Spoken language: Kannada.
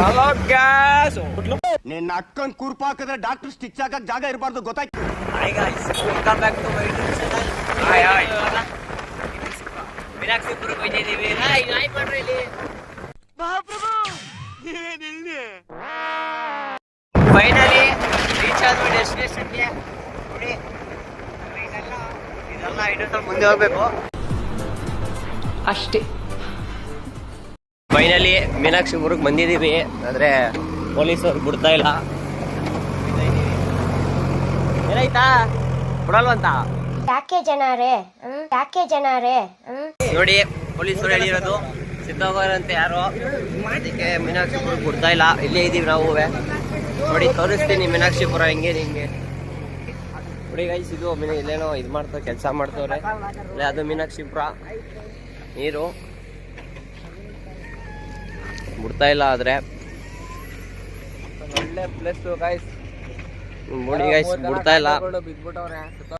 ಹಲೋ ಗ್ಯಾಸ್ ನಿನ್ನ ಅಕ್ಕನ್ ಕೂರ್ಪ ಹಾಕಿದ್ರೆ ಡಾಕ್ಟರ್ ಸ್ಟಿಚ್ ಹಾಕಕ್ ಜಾಗ ಇರಬಾರ್ದು ಗೊತ್ತಾಯ್ತು. ಮೀನಾಕ್ಷಿಪುರಕ್ಕೆ ಹೋಗ್ತಿದ್ದೀವಿ. ಫೈನಲಿ ರೀಚ್ ಆದ್ವಿ ಡೆಸ್ಟಿನೇಷನ್ಗೆ. ನೋಡಿ ಇದೆಲ್ಲ ಇನ್ನೂ ಸ್ವಲ್ಪ ಮುಂದೆ ಹೋಗ್ಬೇಕು ಅಷ್ಟೇ. ಫೈನಲಿ ಮೀನಾಕ್ಷಿಪುರಕ್ಕೆ ಬಂದಿದ್ದೀವಿ. ಆದರೆ ಪೊಲೀಸರು ಬಿಡ್ತಾ ಇಲ್ಲ. ಏನಾಯ್ತಾ ಬಿಡಲ್ವಂತ ಯಾಕೆ ಜನರೇ ನೋಡಿ ಪೊಲೀಸರು ಹೇಳಿರೋದು ಸಿದ್ಧವಾಗರಂತೆ ಯಾರು, ಅದಕ್ಕೆ ಮೀನಾಕ್ಷಿಪುರಕ್ಕೆ ಬಿಡ್ತಾ ಇಲ್ಲ. ಇಲ್ಲೇ ಇದ್ದೀವಿ ನಾವು. ನೋಡಿ ತೋರಿಸ್ತೀನಿ ಮೀನಾಕ್ಷಿಪುರ ಹೆಂಗೆ ನಿಮಗೆ. ನೋಡಿ ಗೈಸ್, ಇದು ಇಲ್ಲೇನೋ ಇದು ಮಾಡ್ತಾರೆ, ಕೆಲಸ ಮಾಡ್ತವ್ರೆ. ಇಲ್ಲ ಅದು ಮೀನಾಕ್ಷಿಪುರ. ನೀರು ಬಿಡ್ತಾ ಇಲ್ಲ. ಆದರೆ ಒಳ್ಳೆ ಪ್ಲೇಸ್ ಗೈಸ್. ನೋಡಿ ಗೈಸ್ ಬಿಡ್ತಾ ಇಲ್ಲ.